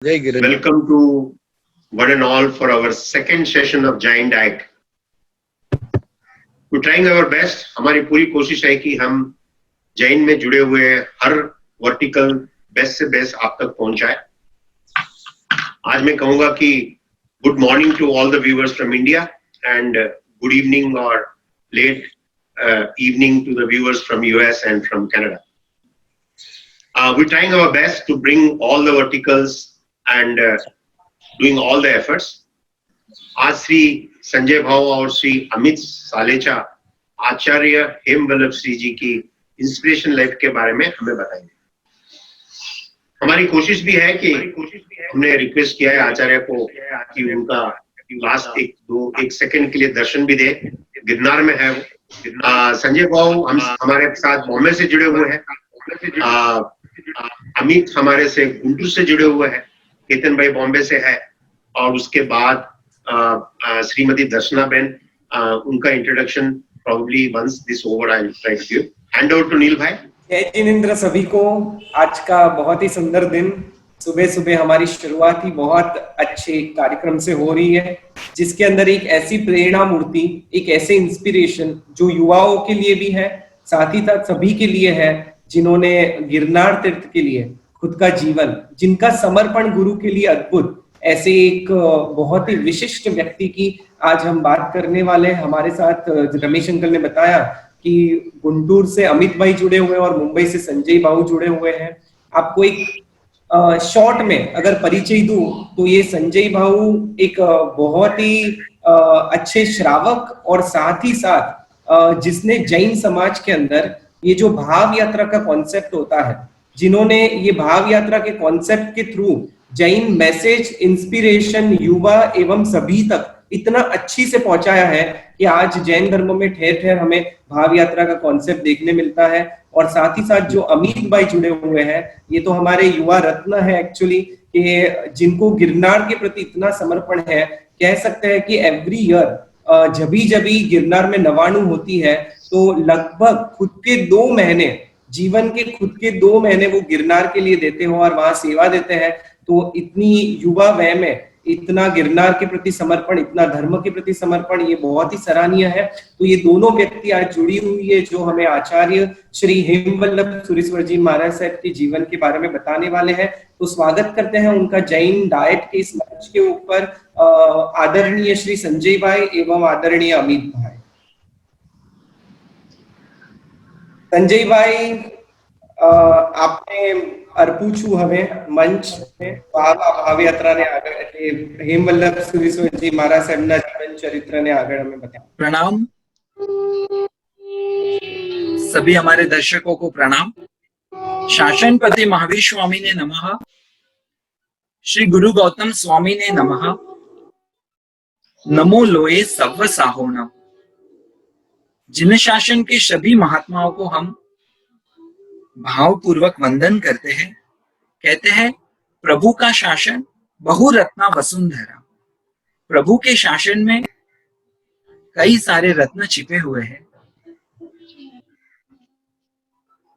Welcome to one and all for our second session of Giant Act. We're trying our best. हमारी पूरी कोशिश है कि हम जैन में जुड़े हुए हर वर्टिकल बेस्ट से बेस्ट आप तक पहुंचाए. आज मैं कहूंगा कि good morning to all the viewers from India and good evening और late evening to the viewers from US and from Canada. We're trying our best to bring all the verticals and doing all the efforts. आज श्री संजय भाव और श्री अमित सालेचा आचार्य हेमवल्लभ श्री जी की inspiration life के बारे में हमें बताएंगे. हमारी कोशिश भी है कि हमने रिक्वेस्ट किया है आचार्य को कि उनका लास्ट एक सेकंड के लिए दर्शन भी दे. गिरनार में है संजय भाव हमारे साथ बॉम्बे से जुड़े हुए हैं. अमित हमारे से गुंटूर से जुड़े हुए हैं. केतन भाई बॉम्बे से है. और उसके बाद श्रीमती दर्शना बेन, उनका introduction probably once this over I'll try to give. Hand over to नील भाई. जय जिनेंद्र सभी को. आज का बहुत ही सुंदर दिन. सुबह सुबह हमारी शुरुआत ही बहुत अच्छे कार्यक्रम से हो रही है, जिसके अंदर एक ऐसी प्रेरणा मूर्ति, एक ऐसे इंस्पिरेशन जो युवाओं के लिए भी है, साथ ही साथ सभी के लिए है जिन्होंने गिरनार तीर्थ के लिए खुद का जीवन, जिनका समर्पण गुरु के लिए अद्भुत, ऐसे एक बहुत ही विशिष्ट व्यक्ति की आज हम बात करने वाले हैं. हमारे साथ रमेश अंकल ने बताया कि गुंटूर से अमित भाई जुड़े हुए हैं और मुंबई से संजय बाबू जुड़े हुए हैं. आपको एक शॉर्ट में अगर परिचय दूं तो ये संजय बाबू एक बहुत ही अच्छे श्रावक और साथ ही साथ जिसने जैन समाज के अंदर ये जो भाव यात्रा का कॉन्सेप्ट होता है, जिन्होंने ये भाव यात्रा के कॉन्सेप्ट के थ्रू जैन मैसेज इंस्पिरेशन युवा एवं सभी तक इतना अच्छी से पहुंचाया है कि आज जैन धर्म में ठेर ठेर हमें भाव यात्रा का कॉन्सेप्ट देखने मिलता है. और साथ ही साथ जो अमित भाई जुड़े हुए हैं, ये तो हमारे युवा रत्न है एक्चुअली, कि जिनको गिरनार के प्रति इतना समर्पण है. कह सकते हैं कि एवरी ईयर जभी गिरनार में नवाणु होती है तो लगभग खुद के 2 महीने, जीवन के खुद के 2 महीने वो गिरनार के लिए देते हो और वहां सेवा देते हैं. तो इतनी युवा वय में इतना गिरनार के प्रति समर्पण, इतना धर्म के प्रति समर्पण, ये बहुत ही सराहनीय है. तो ये दोनों व्यक्ति आज जुड़ी हुई है जो हमें आचार्य श्री हेमवल्लभ सुरीश्वर जी महाराज साहब के जीवन के बारे में बताने वाले हैं. तो स्वागत करते हैं उनका जैन डाइट के इस मंच के ऊपर आदरणीय श्री संजय भाई एवं आदरणीय अमित भाई. संजय भाई, आपने अर्पूछू हमें मंच में भाव यात्रा ने આગળ हेमवल्लभ सुरीश्वर जी महाराज साहेबના जीवन चरित्र ने આગળ हमें बताया. प्रणाम सभी हमारे दर्शकों को. प्रणाम. शासनपति महावीर स्वामी ने नमः. श्री गुरु गौतम स्वामी ने नमः. नमो लोए सव्व साहोनम. जिन शासन के सभी महात्माओं को हम भावपूर्वक वंदन करते हैं. कहते हैं प्रभु का शासन बहुरत्ना वसुंधरा. प्रभु के शासन में कई सारे रत्न छिपे हुए हैं.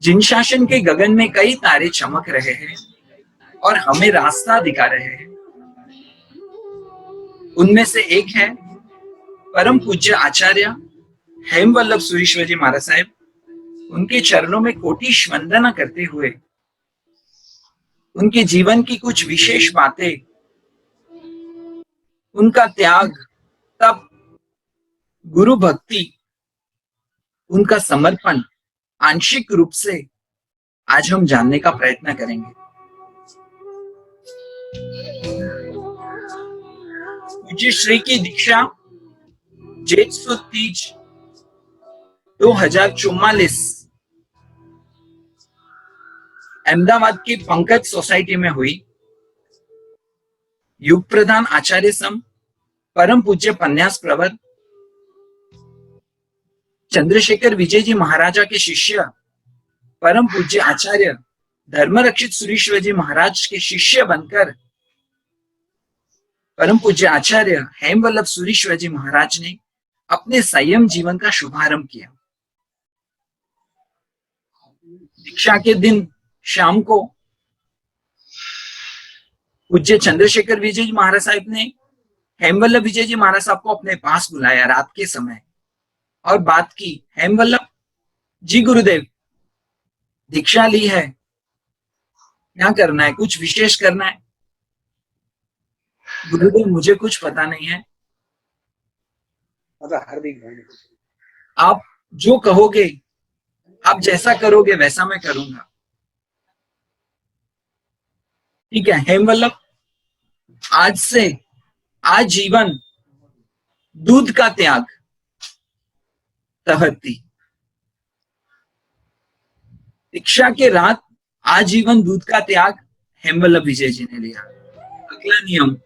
जिन शासन के गगन में कई तारे चमक रहे हैं और हमें रास्ता दिखा रहे हैं, उनमें से एक है परम पूज्य आचार्य हेमवल्लभ सुरीश्वर जी महाराज साहब. उनके चरणों में कोटिश वंदना करते हुए उनके जीवन की कुछ विशेष बातें, उनका त्याग, तप, गुरु भक्ति, उनका समर्पण आंशिक रूप से आज हम जानने का प्रयत्न करेंगे. पूज्य श्री की दीक्षा जेठ सुद तीज 2044 अहमदाबाद की पंकज सोसाइटी में हुई. युग प्रधान आचार्य सम परम पूज्य पन्यास प्रवर चंद्रशेखर विजय जी महाराजा के शिष्य परम पूज्य आचार्य धर्मरक्षित सुरीश्वर जी महाराज के शिष्य बनकर परम पूज्य आचार्य हेमवल्लभ सुरीश्वर जी महाराज ने अपने संयम जीवन का शुभारंभ किया. दीक्षा के दिन शाम को पूज्य चंद्रशेखर विजय जी महाराज साहब ने हेमवल्लभ विजय जी महाराज साहब को अपने पास बुलाया रात के समय और बात की। हेमवल्लभ जी गुरुदेव, दीक्षा ली है, क्या करना है, कुछ विशेष करना है? गुरुदेव मुझे कुछ पता नहीं है, आप जो कहोगे, आप जैसा करोगे वैसा मैं करूंगा। ठीक है हेमवल्लभ, आज से आजीवन दूध का त्याग तहती। दीक्षा के रात आजीवन दूध का त्याग हेमवल्लभ विजय जी ने लिया। अगला नियम,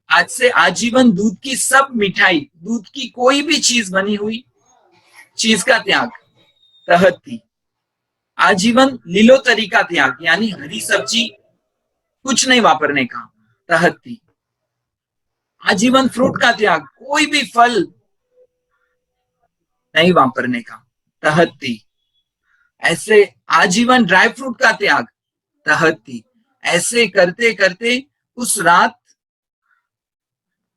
आज से आजीवन दूध की सब मिठाई, दूध की कोई भी चीज बनी हुई चीज का त्याग तहती। आजीवन लीलोतरी का त्याग, यानी हरी सब्जी कुछ नहीं वापरने का तहती। आजीवन फ्रूट का त्याग, कोई भी फल नहीं वापरने का तहती। ऐसे आजीवन ड्राई फ्रूट का त्याग तहती। ऐसे करते करते उस रात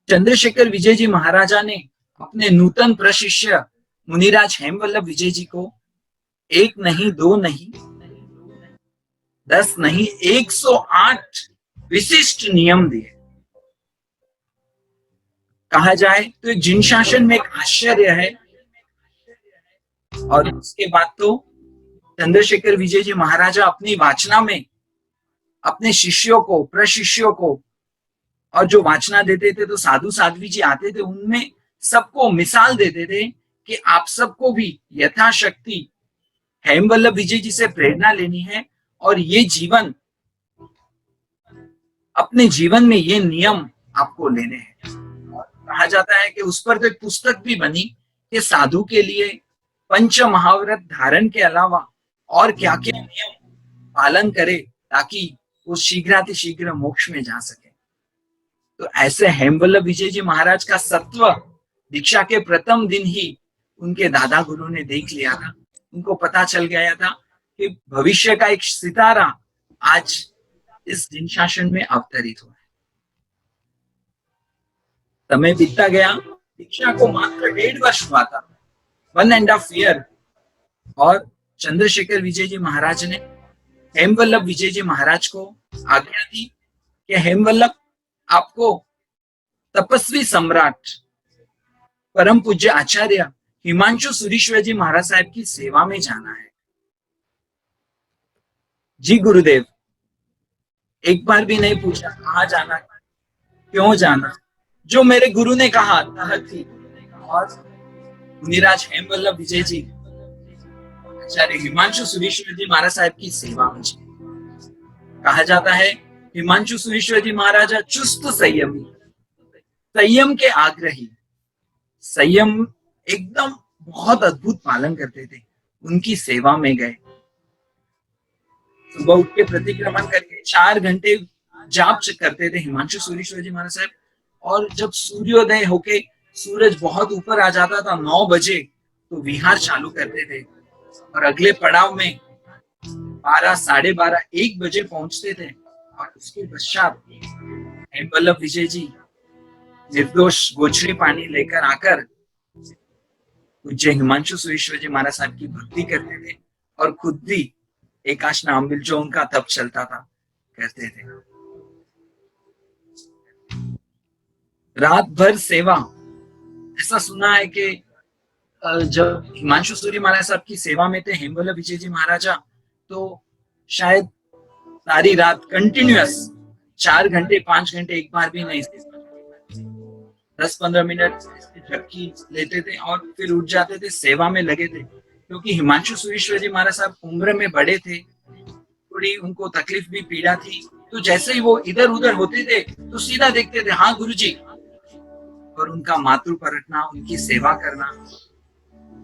चंद्रशेखर विजय जी महाराजा ने अपने नूतन प्रशिष्य मुनिराज हेमवल्लभ विजय जी को 1 नहीं 2 नहीं 10 नहीं 108 विशिष्ट नियम दिए। कहा जाए तो एक जिन शासन में एक आश्चर्य है। और उसके बाद तो चंद्रशेखर विजय जी महाराजा अपनी वाचना में अपने शिष्यों को, प्रशिष्यों को, और जो वाचना देते थे तो साधु साध्वी जी आते थे, उनमें सबको मिसाल देते थे कि आप सबको भी यथाशक्ति हेमवल्लभ विजय जी से प्रेरणा लेनी है और ये जीवन, अपने जीवन में ये नियम आपको लेने हैं। कहा जाता है कि उस पर तो एक पुस्तक भी बनी कि साधु के लिए पंच महाव्रत धारण के अलावा और क्या क्या नियम पालन करे ताकि वो शीघ्रातिशीघ्र मोक्ष में जा सके। तो ऐसे हेमवल्लभ विजय जी महाराज का सत्व दीक्षा के प्रथम दिन ही उनके दादा गुरु ने देख लिया था। उनको पता चल गया था कि भविष्य का एक सितारा आज इस दिन शासन में अवतरित हुआ है। समय बीतता गया, दीक्षा को मात्र 1.5 वर्ष हुआ था, 1.5 ईयर, और चंद्रशेखर विजय जी महाराज ने हेमवल्लभ विजय जी महाराज को आज्ञा दी कि हेमवल्लभ, आपको तपस्वी सम्राट परम पूज्य आचार्य हिमांशु सुरीश्वर जी महाराज साहब की सेवा में जाना है। जी गुरुदेव, एक बार भी नहीं पूछा कहाँ जाना, क्यों जाना, जो मेरे गुरु ने कहा थी। और मुनिराज हेमवल्लभ विजय जी आचार्य हिमांशु सुरीश्वर जी महाराज साहब की सेवा में जी। कहा जाता है हिमांशु सुरीश्वर जी महाराजा चुस्त संयमी, संयम के आग्रही, संयम एकदम बहुत अद्भुत पालन करते थे, उनकी सेवा में गए। सुबह उठ के प्रतिक्रमण करके 4 घंटे जाप करते थे हिमांशु सुरीश्वर जी महाराज साहब। और जब सूर्योदय होके सूरज बहुत ऊपर आ जाता था 9 बजे, तो विहार चालू करते थे और अगले पड़ाव में 12, 12:30, 1 बजे पहुंचते थे। और उसके पश्चात हेमवल्लभ विजय जी निर्दोष गोचरी पानी लेकर आकर पूज्य हिमांशु सुरेश्वर जी महाराज साहब की भक्ति करते थे और खुद भी एकाश नामबिल जो उनका तप चलता था करते थे। रात भर सेवा। ऐसा सुना है कि जब हिमांशु सूरी महाराज साहब की सेवा में थे हेमवल्लभ विजय जी महाराजा, तो शायद सारी रात कंटिन्यूअस 4 घंटे 5 घंटे एक बार भी नहीं, 10-15 मिनट झपकी लेते थे और फिर उठ जाते थे, सेवा में लगे थे। क्योंकि हिमांशु सुरेश्वर जी महाराज साहब उम्र में बड़े थे, थोड़ी उनको तकलीफ भी पीड़ा थी, तो जैसे ही वो इधर उधर होते थे तो सीधा देखते थे हाँ गुरुजी, और उनका मातृ परटना, उनकी सेवा करना।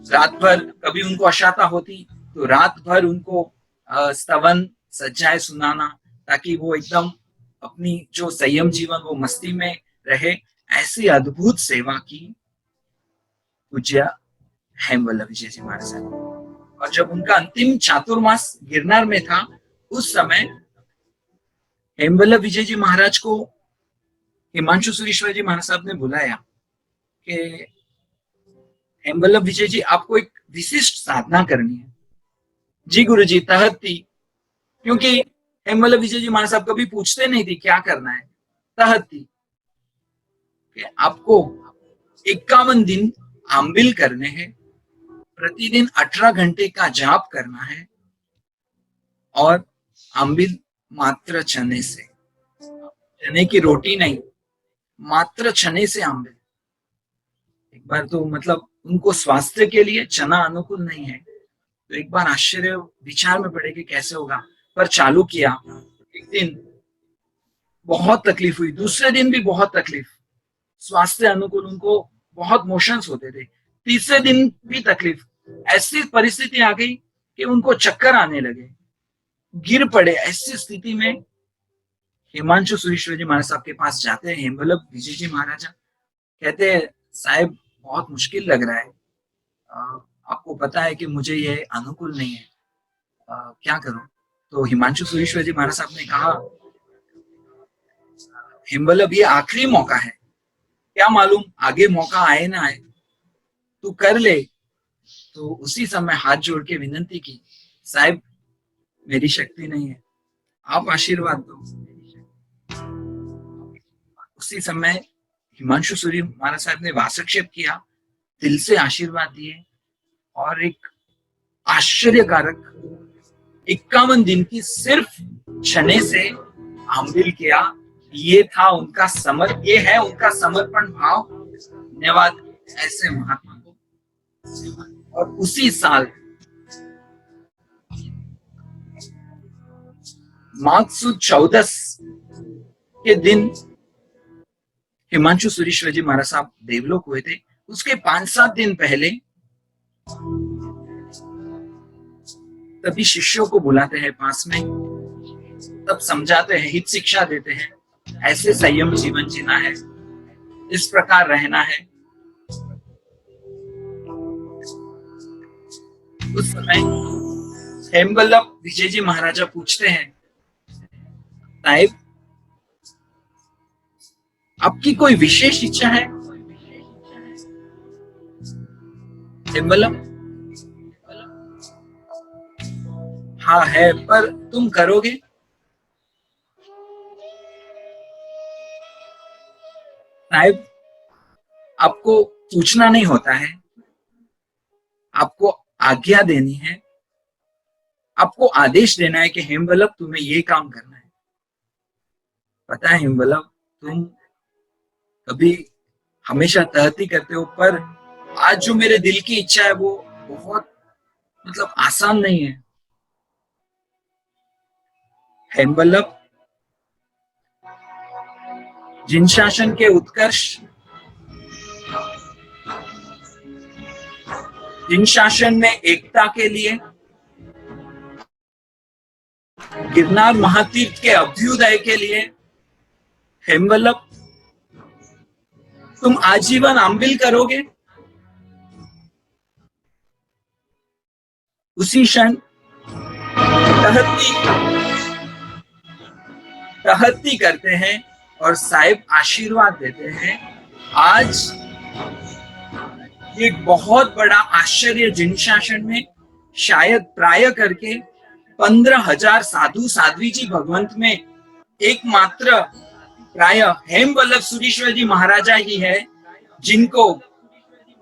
रात भर कभी उनको अशाता होती तो रात भर उनको स्तवन सज्जाएं सुनाना, ताकि वो एकदम अपनी जो संयम जीवन वो मस्ती में रहे। ऐसी अद्भुत सेवा की पूज्य हेमवल्लभ विजय जी महाराज साहब। और जब उनका अंतिम चातुर्मास गिरनार में था, उस समय हेमवल्लभ विजय जी महाराज को हिमांशु सुरेश्वर जी महाराज साहब ने बुलाया कि हेमवल्लभ विजय जी, आपको एक विशिष्ट साधना करनी है। जी गुरु जी, तहत थी, क्योंकि हेमवल्लभ विजय जी महाराज साहब कभी पूछते नहीं थे क्या करना है। तहत थी कि आपको 51 दिन आंबिल करने हैं, प्रतिदिन 18 घंटे का जाप करना है, और आंबिल मात्र चने से, चने की रोटी नहीं, मात्र चने से आंबिल। एक बार तो मतलब उनको स्वास्थ्य के लिए चना अनुकूल नहीं है, तो एक बार आश्चर्य विचार में पड़े कि कैसे होगा, पर चालू किया। एक दिन बहुत तकलीफ हुई, दूसरे दिन भी बहुत तकलीफ, स्वास्थ्य अनुकूल उनको बहुत मोशंस होते थे, तीसरे दिन भी तकलीफ। ऐसी परिस्थिति आ गई कि उनको चक्कर आने लगे, गिर पड़े। ऐसी स्थिति में हिमांशु सुरेश्वर जी महाराज साहब के पास जाते हैं हेमवल्लभ विजय जी महाराजा, कहते हैं साहब बहुत मुश्किल लग रहा है, आपको पता है कि मुझे ये अनुकूल नहीं है, क्या करूं? तो हिमांशु सुरेश्वर जी महाराज साहब ने कहा, हेमवल्लभ ये आखिरी मौका है, क्या मालूम आगे मौका आए ना आए, तू कर ले। तो उसी समय हाथ जोड़ के विनंती की, साहब मेरी शक्ति नहीं है, आप आशीर्वाद दो। उसी समय हिमांशु सूर्य महाराज साहब ने वासक्षेप किया, दिल से आशीर्वाद दिए, और एक आश्चर्यकारक 51 दिन की सिर्फ चने से आंबिल किया। ये था उनका ये है उनका समर्पण भाव। धन्यवाद ऐसे महात्मा को। और उसी साल माघ सुद 14 के दिन हिमांशु सुरेश्वर जी महाराज साहब देवलोक हुए थे। उसके 5-7 दिन पहले तभी शिष्यों को बुलाते हैं पास में, तब समझाते हैं, हित शिक्षा देते हैं, ऐसे संयम जीवन जीना है, इस प्रकार रहना है। उस समय हेमवल्लभ विजय जी महाराजा पूछते हैं, साहिब आपकी कोई विशेष इच्छा है? हेमवल्लभ, हाँ है, पर तुम करोगे? साहिब आपको पूछना नहीं होता है, आपको आज्ञा देनी है, आपको आदेश देना है कि हेमवल्लभ तुम्हें ये काम करना है। पता है हेमवल्लभ, तुम कभी हमेशा तहती करते हो, पर आज जो मेरे दिल की इच्छा है वो बहुत मतलब आसान नहीं है। हेमवल्लभ, जिन शासन के उत्कर्ष, जिन शासन में एकता के लिए, गिरनार महातीर्थ के अभ्युदय के लिए, हेमवल्लभ तुम आजीवन आंबिल करोगे? उसी क्षण तहत्ती करते हैं और साहिब आशीर्वाद देते हैं। आज ये बहुत बड़ा आश्चर्य जिन शासन में शायद प्राय करके 15,000 साधु साध्वी जी भगवंत में एकमात्र प्राय हेमवल्लभ सुरेश्वर जी महाराजा ही है जिनको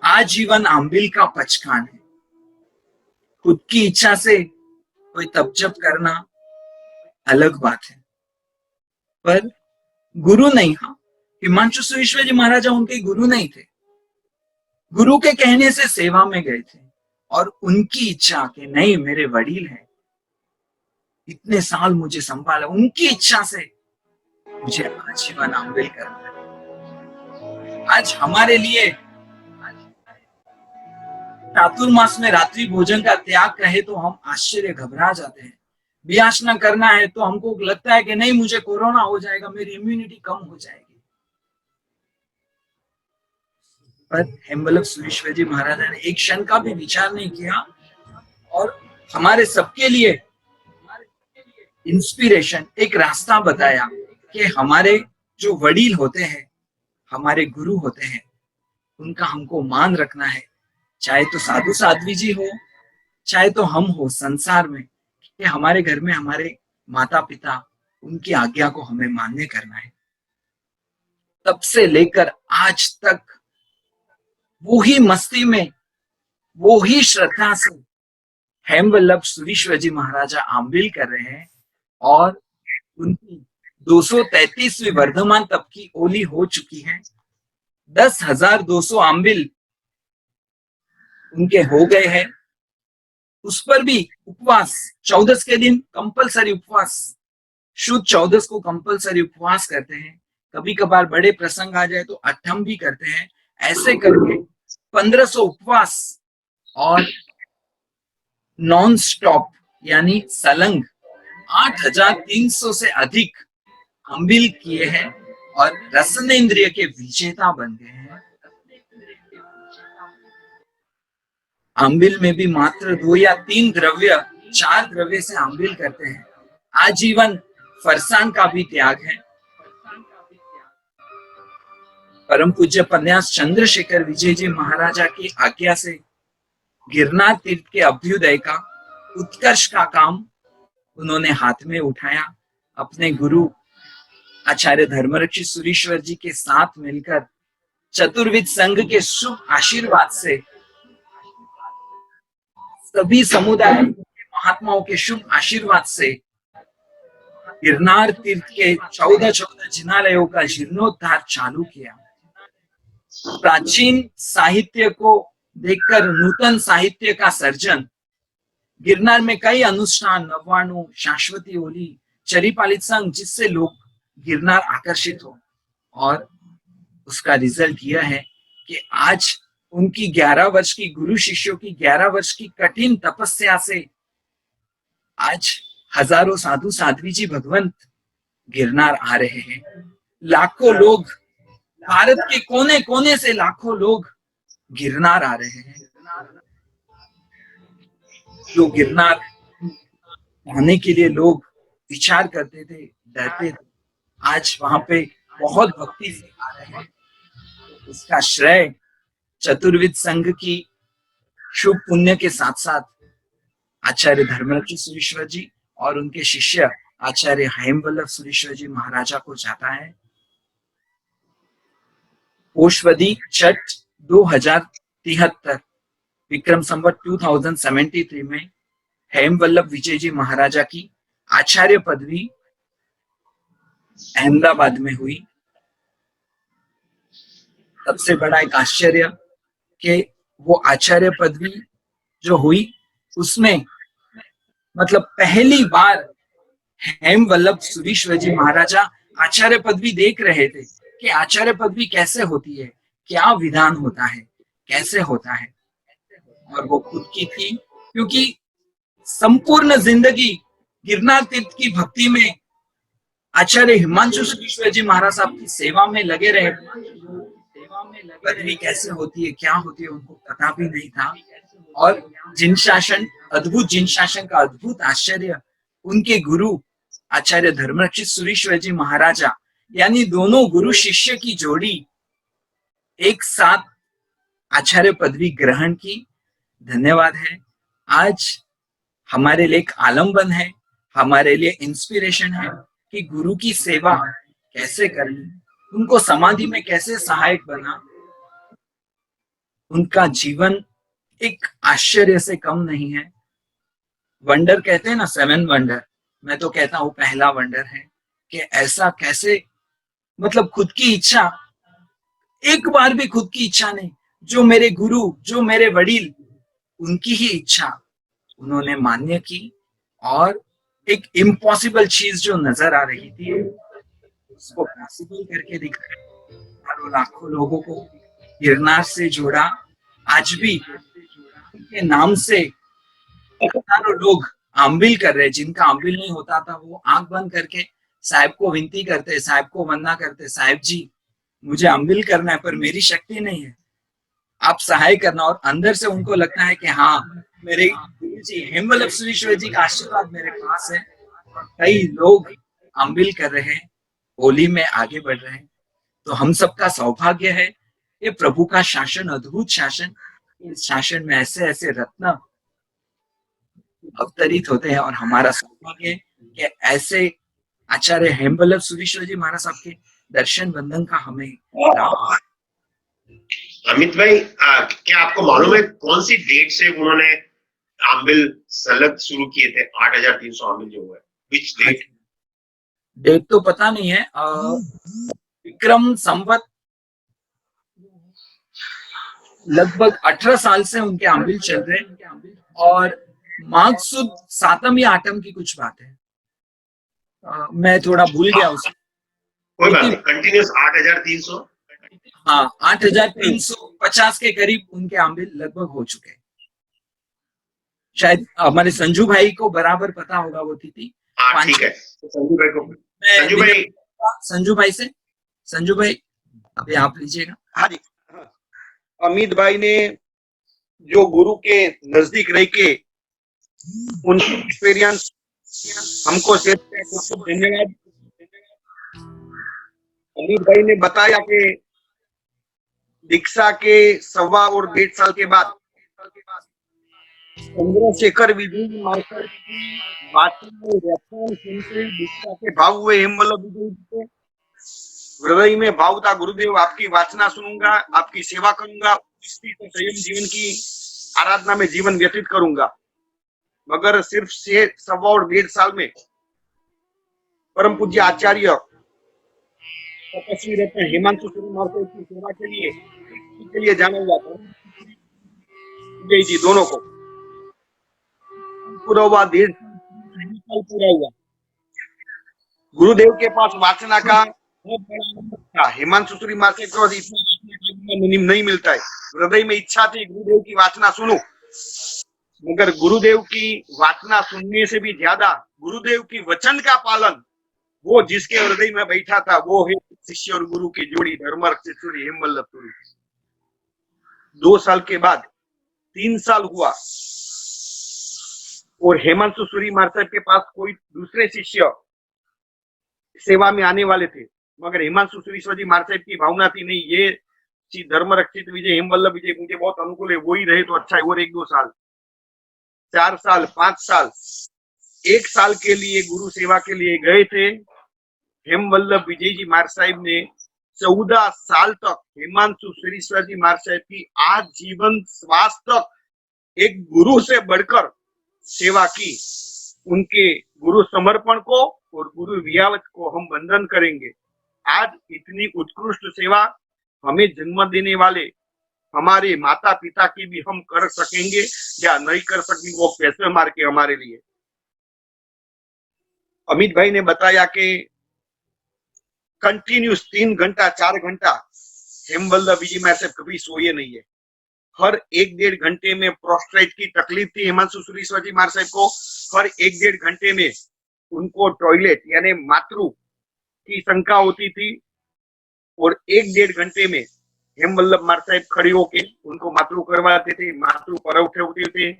आजीवन आंबिल का पचखान है। खुद की इच्छा से कोई तपजप करना अलग बात है, पर गुरु नहीं। हाँ, हिमांशु सुरेश्वर जी महाराजा उनके गुरु नहीं थे, गुरु के कहने से सेवा में गए थे, और उनकी इच्छा कि नहीं मेरे वडील हैं, इतने साल मुझे संभाला, उनकी इच्छा से मुझे आजीवन आंबिल करना है। आज हमारे लिए चातुर्मास में रात्रि भोजन का त्याग कहे तो हम आश्चर्य घबरा जाते हैं। व्यास करना है तो हमको लगता है कि नहीं मुझे कोरोना हो जाएगा, मेरी इम्यूनिटी कम हो जाएगी। पर हेमवल्लभ सुरेश्वर जी महाराज ने एक क्षण का भी विचार नहीं किया, और हमारे सबके लिए इंस्पिरेशन, एक रास्ता बताया कि हमारे जो वडील होते हैं, हमारे गुरु होते हैं, उनका हमको मान रखना है, चाहे तो साधु साध्वी जी हो, चाहे तो हम हो संसार में, कि हमारे घर में हमारे माता पिता, उनकी आज्ञा को हमें मान्य करना है। तब से लेकर आज तक वो ही मस्ती में, वो ही श्रद्धा से हेमवल्लभ सुरीश्वर जी महाराजा आंबिल कर रहे हैं, और उनकी 233वीं वर्धमान तप की ओली हो चुकी है। 10,200 आंबिल उनके हो गए हैं। उस पर भी उपवास, 14 के दिन कंपलसरी उपवास, शुद्ध 14 को कंपलसरी उपवास करते हैं। कभी कभार बड़े प्रसंग आ जाए तो अठम भी करते हैं। ऐसे करके 1500 उपवास और नॉन स्टॉप यानी सलंग 8,300 से अधिक आंबिल किए हैं और रसनेन्द्रिय के विजेता बन गए हैं। आंबिल में भी मात्र 2 या 3 द्रव्य, 4 द्रव्य से आंबिल करते हैं। आजीवन फरसान का भी त्याग है। परम पूज्य पन्यास चंद्रशेखर विजय जी महाराजा की आज्ञा से गिरनार तीर्थ के अभ्युदय का, उत्कर्ष का काम उन्होंने हाथ में उठाया। अपने गुरु आचार्य धर्मरक्षित सुरीश्वर जी के साथ मिलकर चतुर्विद संघ के शुभ आशीर्वाद से, सभी समुदाय के महात्माओं के शुभ आशीर्वाद से गिरनार तीर्थ के 14 जिनालयों का जीर्णोद्धार चालू किया। प्राचीन साहित्य को देखकर नूतन साहित्य का सर्जन, गिरनार में कई अनुष्ठान, नवाणु, शाश्वती ओली, चरिपालित संघ, जिससे लोग गिरनार आकर्षित हो, और उसका रिजल्ट यह है कि आज उनकी 11 वर्ष की, गुरु शिष्यों की 11 वर्ष की कठिन तपस्या से आज हजारों साधु साध्वी जी भगवंत गिरनार आ रहे हैं। लाखों लोग, भारत के कोने कोने से लाखों लोग गिरनार आ रहे हैं। जो गिरनार आने के लिए लोग विचार करते थे, डरते थे, आज वहां पे बहुत भक्ति से आ रहे हैं। इसका श्रेय चतुर्विद संघ की शुभ पुण्य के साथ साथ आचार्य धर्मरक्षित सुरीश्वर जी और उनके शिष्य आचार्य हेमवल्लभ सुरीश्वर जी महाराजा को जाता है। पोषवदी छठ 2073 विक्रम संवत 2073 में हेमवल्लभ विजय जी महाराजा की आचार्य पदवी अहमदाबाद में हुई। सबसे बड़ा एक आश्चर्य कि वो आचार्य पदवी जो हुई उसमें मतलब पहली बार हेमवल्लभ सुरीश्वर जी महाराजा आचार्य पदवी देख रहे थे कि आचार्य पदवी कैसे होती है, क्या विधान होता है, कैसे होता है, और वो खुद की थी, क्योंकि संपूर्ण जिंदगी गिरनार तीर्थ की भक्ति में आचार्य हिमांशु सुरीश्वर जी महाराज साहब की सेवा में लगे रहे। पदवी कैसे होती है, क्या होती है, उनको पता भी नहीं था। और जिन शासन, अद्भुत जिन शासन का अद्भुत आश्चर्य, उनके गुरु आचार्य धर्मरक्षित सुरीश्वर जी महाराजा, यानी दोनों गुरु शिष्य की जोड़ी एक साथ आचार्य पदवी ग्रहण की। धन्यवाद है। आज हमारे लिए एक आलम्बन है, हमारे लिए इंस्पिरेशन है कि गुरु की सेवा कैसे करनी, उनको समाधि में कैसे सहायक बना। उनका जीवन एक आश्चर्य से कम नहीं है। वंडर कहते हैं ना, 7 वंडर, मैं तो कहता हूं पहला वंडर है कि ऐसा कैसे, मतलब खुद की इच्छा, एक बार भी खुद की इच्छा नहीं, जो मेरे गुरु, जो मेरे वडील, उनकी ही इच्छा उन्होंने मान्य की, और एक इम्पॉसिबल चीज जो नजर आ रही थी उसको पॉसिबल करके दिखाया। लाखों लोगों को गिरनार से जोड़ा। आज भी उनके नाम से हजारों लोग आंबिल कर रहे, जिनका आंबिल नहीं होता था वो आंख बंद करके साहब को विनती करते, साहब को वंदना करते, साहब जी मुझे आंबिल करना है पर मेरी शक्ति नहीं है, आप सहाय करना। और अंदर से उनको लगता है कि हाँ, मेरे गुरु जी हेमवल्लभ सुरीश्वर जी का आशीर्वाद मेरे पास है, कई लोग आंबिल कर रहे हैं, होली में आगे बढ़ रहे हैं। तो हम सबका सौभाग्य है, ये प्रभु का शासन, अद्भुत शासन। इस शासन में ऐसे ऐसे रत्न अवतरित होते हैं और हमारा सौभाग्य है कि ऐसे आचार्य हेमवल्लभ सुरीश्वर जी महाराज साहब के दर्शन बंधन का हमें लाभ हुआ। अमित भाई, क्या आपको मालूम है कौन सी डेट से उन्होंने आंबिल सलग शुरू किए थे? 8,300 आंबिल जो हुए, विच डेट? डेट तो पता नहीं है। विक्रम संवत लगभग 18 साल से उनके आंबिल चल रहे हैं और माघ सुद 7 या 8 की कुछ बात है। मैं थोड़ा भूल गया उसे। कोई बात नहीं, कंटिन्यूस 8,300। हाँ, 8,350 के करीब उनके आंबिल लगभग हो चुके हैं। शायद हमारे संजू भाई को बराबर पता होगा वो तिथि। हाँ ठीक है, संजू भाई को, संजू भाई अभी आप लीजिएगा। हाँ जी, अमित भाई ने जो गुरु के नजदीक रह के उनकी एक्सपीरियंस हमको शेयर किया, बहुत धन्यवाद। अमित भाई ने बताया कि दीक्षा के 1.25 और 1.5 साल के बाद चंद्रशेखर विजय मार्कर की बातों में व्याख्यान सुनते दीक्षा के भाव हुए हेमवल्लभ विजय जी के हृदय में भाव था, गुरुदेव आपकी वाचना सुनूंगा, आपकी सेवा करूंगा, संयम जीवन की आराधना में जीवन व्यतीत करूंगा। मगर सिर्फ 1.25 और 1.5 साल में परम पूज्य आचार्य तपस्वी रत्न हिमांशु सुरी मार्कर की सेवा के लिए जाना हुआ था विजय जी दोनों को पूरा हुआ, 1.5 साल पूरा हुआ। गुरुदेव के पास वाचना का बहुत बड़ा आनंद था। हिमांशु सुरी मार्कर को इतना नहीं मिलता है। हृदय में इच्छा थी गुरुदेव की वाचना सुनूं, मगर गुरुदेव की वाचना सुनने से भी ज्यादा गुरुदेव की वचन का पालन, वो जिसके हृदय में बैठा था, वो है शिष्य और गुरु की जोड़ी धर्मरक्षित सूरी हेमवल्लभ सूरी। 2 साल के बाद 3 साल हुआ और हेमंत सूरी मार्कर के पास कोई दूसरे शिष्य सेवा में आने वाले थे, मगर हिमांशु सुरेश्वर जी महाराज की भावना थी, नहीं ये श्री धर्म रक्षित विजय हेमवल्लभ विजय मुझे बहुत अनुकूल है, वो ही रहे तो अच्छा है। और 1-2 साल, 4 साल, 5 साल, 1 साल के लिए गुरु सेवा के लिए गए थे। हेमवल्लभ विजय जी महाराज साहिब ने 14 साल तक हिमांशु सुरेश्वर जी महाराज साहिब की आजीवन श्वास तक एक गुरु से बढ़कर सेवा की। उनके गुरु समर्पण को और गुरु वियावत को हम वंदन करेंगे। आज इतनी उत्कृष्ट सेवा हमें जन्म देने वाले हमारे माता पिता की भी हम कर सकेंगे या नहीं कर सकेंगे, वो पैसे मार के हमारे लिए। अमित भाई ने बताया कि कंटिन्यूस 3 घंटा 4 घंटा हेमवल्लभ विजय महाराज साहब कभी सोए नहीं है। हर 1-1.5 घंटे में प्रोस्ट्रेट की तकलीफ थी हिमांशु सुरेश्वर जी महाराज साहब को। हर 1-1.5 घंटे में उनको टॉयलेट यानी मातृ की शंका होती थी और 1-1.5 घंटे में हेमवल्लभ महाराज साहब खड़े होके उनको मातृ करवाते थे, मातृ परवठे होते थे,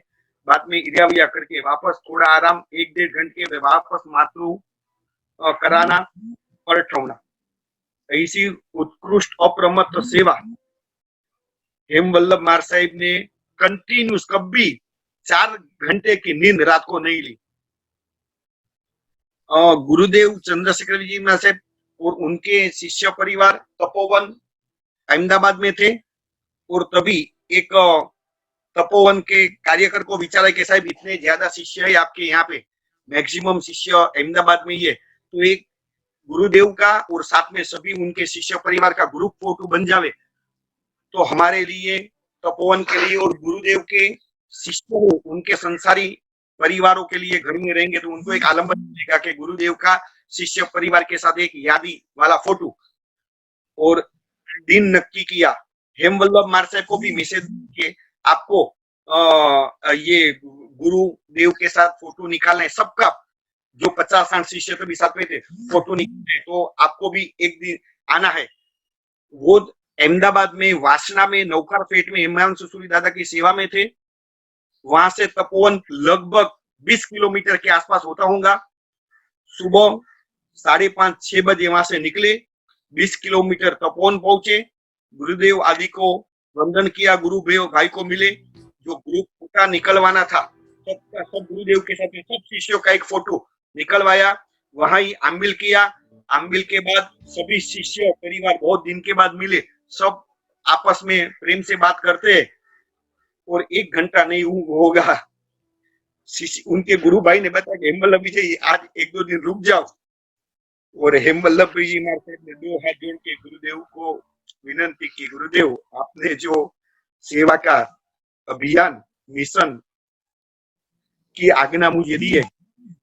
बाद में इरिया करके वापस थोड़ा आराम, 1-1.5 घंटे में वापस मातृ कराना, परठवना। ऐसी उत्कृष्ट अप्रमत्त सेवा हेमवल्लभ महाराज साहब ने कंटिन्यूस कभी 4 घंटे की नींद रात को नहीं ली। गुरुदेव चंद्रशेखर विजय महाराज साहब और उनके शिष्य परिवार तपोवन अहमदाबाद में थे और तभी एक तपोवन के कार्यकर को विचारा कि साहब इतने ज्यादा शिष्य है आपके यहाँ पे, मैक्सिमम शिष्य अहमदाबाद में ही है, तो एक गुरुदेव का और साथ में सभी उनके शिष्य परिवार का ग्रुप फोटो बन जावे तो हमारे लिए, तपोवन के लिए और गुरुदेव के शिष्य उनके संसारी परिवारों के लिए घर में रहेंगे तो उनको एक आलम्बन मिलेगा कि गुरुदेव का शिष्य परिवार के साथ एक यादी वाला फोटो। और दिन नक्की किया, हेमवल्लभ महाराज साहब को भी मैसेज के आपको ये गुरुदेव के साथ फोटो निकालना है, सबका जो 50-60 शिष्य तो भी साथ में थे, फोटो निकालना है तो आपको भी एक दिन आना है। वो अहमदाबाद में वासना में नौकर पेट में हिमांशु सूरी दादा की सेवा में थे। वहां से तपोवन लगभग 20 किलोमीटर के आसपास होता होगा सुबह 5:30-6 बजे वहां से निकले, 20 किलोमीटर तपोवन पहुंचे, गुरुदेव आदि को वंदन किया, गुरु भाई को मिले, जो ग्रुप फोटा निकलवाना था सबका सब गुरुदेव के साथ सब शिष्यों का एक फोटो निकलवाया, वहां ही आमिल किया। आमिल के बाद सभी शिष्य परिवार बहुत दिन के बाद मिले, सब आपस में प्रेम से बात करते हैं और 1 घंटा नहीं होगा उनके गुरु भाई ने बताया कि हेमवल्लभ जी आज 1-2 दिन रुक जाओ, और हेमवल्लभ जी महाराज ने 2 हाथ जोड़ के गुरुदेव को विनंती की, गुरुदेव आपने जो सेवा का अभियान मिशन की आज्ञा मुझे दी है,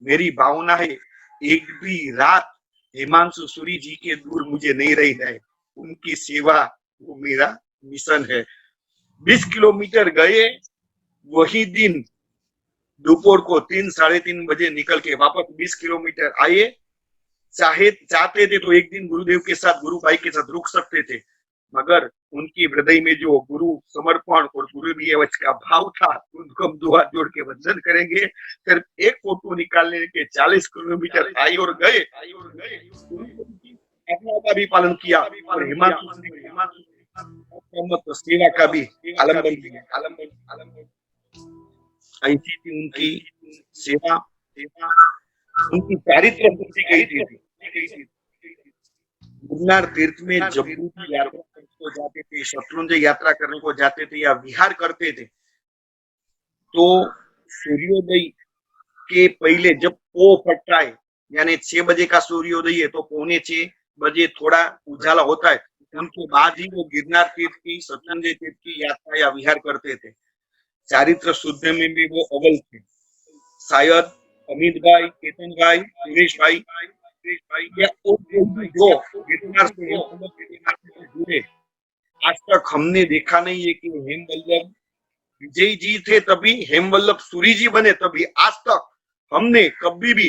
मेरी भावना है एक भी रात हिमांशु सूरी जी के दूर मुझे नहीं रहना है, उनकी सेवा वो मेरा मिशन है। 20 किलोमीटर गए, वही दिन दोपहर को 3-3:30 बजे निकल के वापस 20 किलोमीटर आए। चाहते थे तो एक दिन गुरुदेव के साथ गुरु भाई के साथ रुक सकते थे, मगर उनकी हृदय में जो गुरु समर्पण और गुरु नियवच का भाव था, उनको हम 2 हाथ जोड़ के वंदन करेंगे। सिर्फ एक फोटो निकालने के 40 किलोमीटर आए और गए, अपना का भी पालन किया और हिमांशु सेवा का भी आलम्बन किया। ऐसी थी उनकी सेवा, उनकी चारित्र शुद्धि गई थी। गिरनार तीर्थ में जब भी यात्रा करने को जाते थे, शत्रुंजय यात्रा करने को जाते थे या विहार करते थे, तो सूर्योदय के पहले जब पो फटता है, यानी 6 बजे का सूर्योदय है तो 5:45 बजे थोड़ा उजाला होता है, उनके बाद ही वो गिरनार तीर्थ की, शत्रुंजय तीर्थ की यात्रा या विहार करते थे। चारित्र शुद्ध में भी वो अव्वल थे। शायद अमित भाई, केतन भाई, सुरेश भाई या जो गिरनार से जुड़े, आज तक हमने देखा नहीं है कि हेमवल्लभ विजय जी थे तभी हेमवल्लभ सूरी जी बने, तभी आज तक हमने कभी भी,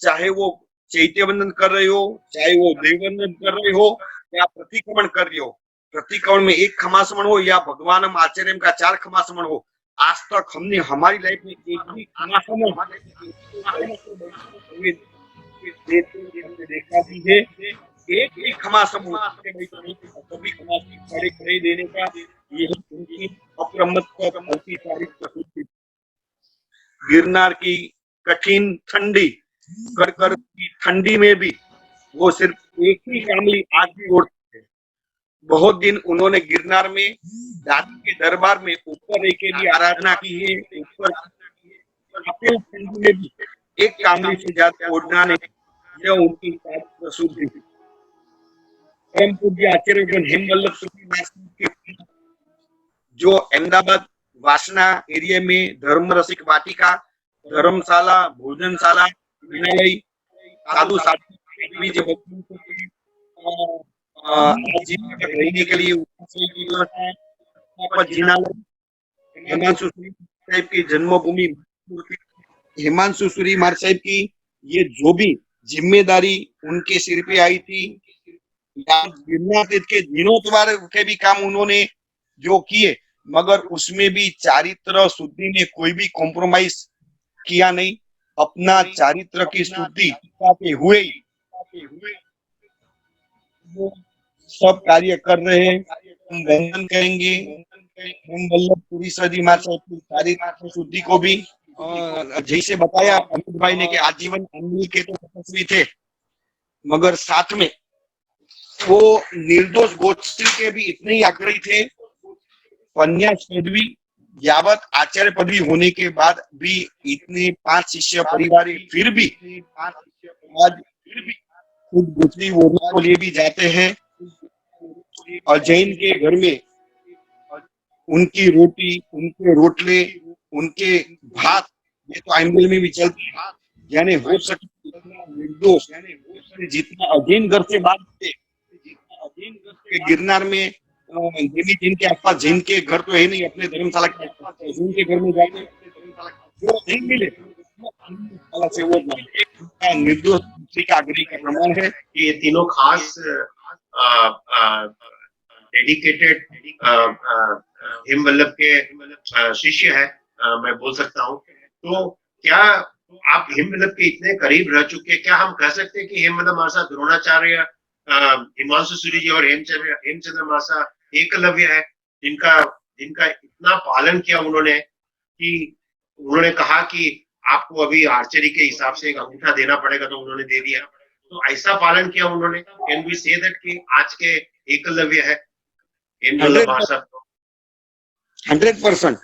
चाहे वो चैत्य वंदन कर रहे हो, चाहे वो देववंदन कर रहे हो या प्रतिक्रमण कर रहे हो, प्रतिक्रमण में 1 खमासमण हो या भगवान आचार्य का 4 खमासमण हो, आज तक हमने हमारी लाइफ में एक भी खमासमण देखा भी है, एक ही खमासमण कभी खड़े खड़े देने का, ये उनकी अप्रमत्त गिरनार की कठिन ठंडी कर की ठंडी में भी वो सिर्फ एक ही कामली आग भी ओढ़ते थे। बहुत दिन उन्होंने गिरनार में दादी के दरबार में ऊपर रह के भी आराधना की है, ऊपर ठंडी में भी एक कामली से ज्यादा ओढ़ना नहीं, यह उनकी प्रसूति थी। परम पूज्य आचार्य हेमवल्लभ सूरी जो अहमदाबाद वासना एरिया में धर्म रसिक वाटिका, धर्मशाला, भोजनशाला, विनालय, साधु साधु रहने के लिए हिमांशु सूरी साहब की जन्मभूमि, हिमांशु सूरी महाराज साहब की ये जो भी जिम्मेदारी उनके सिर पे आई थी, गिरनार तीर्थ के जीर्णोद्धार के भी काम उन्होंने जो किए, मगर उसमें भी चारित्र शुद्धि में कोई भी कॉम्प्रोमाइज किया नहीं, अपना चारित्र की शुद्धि के हुए वो सब कार्य कर रहे हैं। हम वंदन करेंगे हेमवल्लभ सूरी जी महाराज की चारित्र शुद्धि को भी, और जैसे बताया अमित भाई ने कि आजीवन अनिल के तो तपस्वी थे, मगर साथ में वो निर्दोष गोष्ठी के भी इतने ही आग्रही थे। संन्यास पदवी यावत आचार्य पदवी होने के बाद भी इतने 5 शिष्य परिवार फिर भी आज खुद गोष्ठी होने को लिए भी जाते हैं, और जैन के घर में उनकी रोटी, उनके रोटले, उनके भात, ये तो आइंबल में भी चलती है, यानी हो सके निर्दोष जितना अधीन घर से बात थे, गिरनार में जिनके आसपास जिनके घर तो है नहीं, अपने धर्मशाला के आसपास जिनके घर में जाते जो नहीं मिले से वो निर्दोष का आग्रह का प्रमाण है। ये तीनों खास डेडिकेटेड हेमवल्लभ के शिष्य है, मैं बोल सकता हूँ। तो क्या आप हेमवल्लभ के इतने करीब रह चुके हैं, क्या हम कह सकते हैं कि हेमवल्लभ महाशय द्रोणाचार्य, हिमांशु सूरी जी और हेमचंद्र महाशय एकलव्य है, जिनका जिनका इतना पालन किया उन्होंने कि उन्होंने कहा कि आपको अभी आर्चरी के हिसाब से एक अंगूठा देना पड़ेगा, तो उन्होंने दे दिया। तो ऐसा पालन किया उन्होंने। कैन वी से दैट कि आज के एकलव्य है हेमवल्लभ महाशय? 100%। 100%।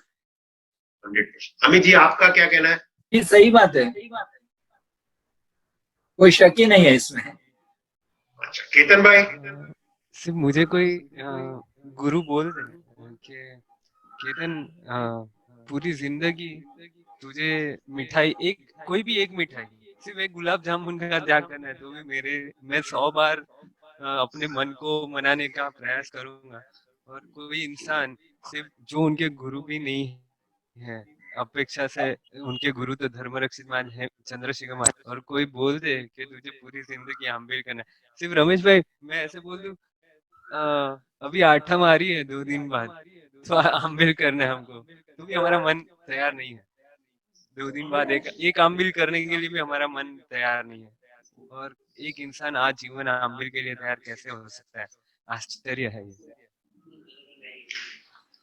अमित जी, आपका क्या कहना है? ये सही बात है, कोई शक ही नहीं है इसमें। अच्छा, केतन भाई? सिर्फ मुझे कोई गुरु बोल दे कि केतन, पूरी जिंदगी तुझे मिठाई, एक कोई भी एक मिठाई, सिर्फ एक गुलाब जामुन का त्याग करना है, तो भी मैं 100 बार अपने मन को मनाने का प्रयास करूंगा। और कोई इंसान सिर्फ जो उनके गुरु भी नहीं है, अपेक्षा से उनके गुरु तो धर्मरक्षित मान है चंद्रशेखर मान, और कोई बोल दे कि तुझे पूरी जिंदगी आंबेडकर करना है, सिर्फ रमेश भाई मैं ऐसे बोल दूं, अभी आठम आ रही है 2 दिन बाद, तो आमबिल करना है हमको, तो भी हमारा मन तैयार नहीं है। 2 दिन बाद एक आमबिल करने के लिए भी हमारा मन तैयार नहीं है। और एक इंसान आजीवन आमबिल के लिए तैयार कैसे हो सकता है? आश्चर्य है ये।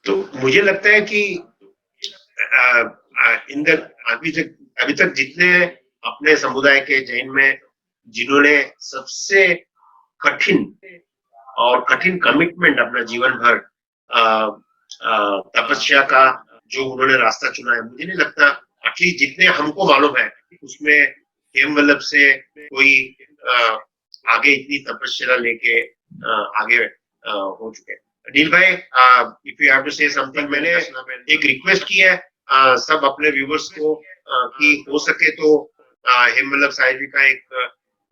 तो मुझे लगता है कि अभी तक जितने अपने समुदाय के जैन में जिन्होंने सबसे कठिन कमिटमेंट अपना जीवन भर तपस्या का जो उन्होंने रास्ता चुना है, मुझे नहीं लगता, एटलीस्ट जितने हमको मालूम है, उसमें हेमवल्लभ से कोई आगे इतनी तपस्या लेके आगे हो चुके हैं। अनिल भाई, if you have to say something, मैंने एक रिक्वेस्ट की है सब अपने व्यूवर्स को कि हो सके तो हेमवल्लभ साहिब जी का एक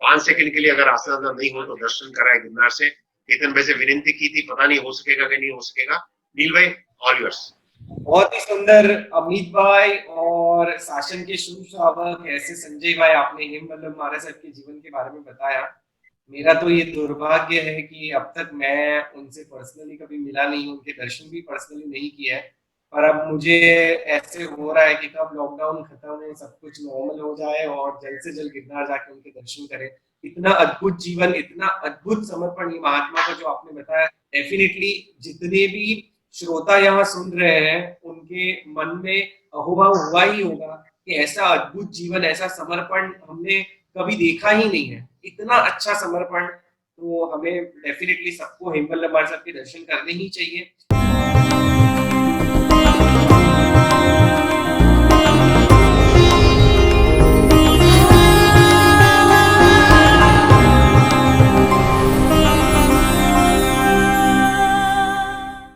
5 सेकंड के लिए अगर आसान नहीं हो तो दर्शन कराए गिरनार से। केतन भाई से विनती की थी, पता नहीं हो सकेगा कि नहीं हो सकेगा। नील भाई, ऑल योर्स। बहुत ही सुंदर अमित भाई और शासन के शुभ श्रावक ऐसे संजय भाई, आपने हेमवल्लभ महाराज साहब के जीवन के बारे में बताया। मेरा तो ये दुर्भाग्य है कि अब तक मैं उनसे पर्सनली कभी मिला नहीं, उनके दर्शन भी पर्सनली नहीं किया है। पर अब मुझे ऐसे हो रहा है कि कब लॉकडाउन खत्म हो, सब कुछ नॉर्मल हो जाए और जल्द से जल्द गिरनार जाके उनके दर्शन करें। इतना अद्भुत जीवन, इतना अद्भुत समर्पण ये महात्मा का जो आपने बताया, डेफिनेटली जितने भी श्रोता यहाँ सुन रहे हैं उनके मन में अहोभाव हुआ ही होगा कि ऐसा अद्भुत जीवन, ऐसा समर्पण हमने कभी देखा ही नहीं है। इतना अच्छा समर्पण, तो हमें डेफिनेटली सबको हेमवल्लभ महाराज साहब के दर्शन करने ही चाहिए।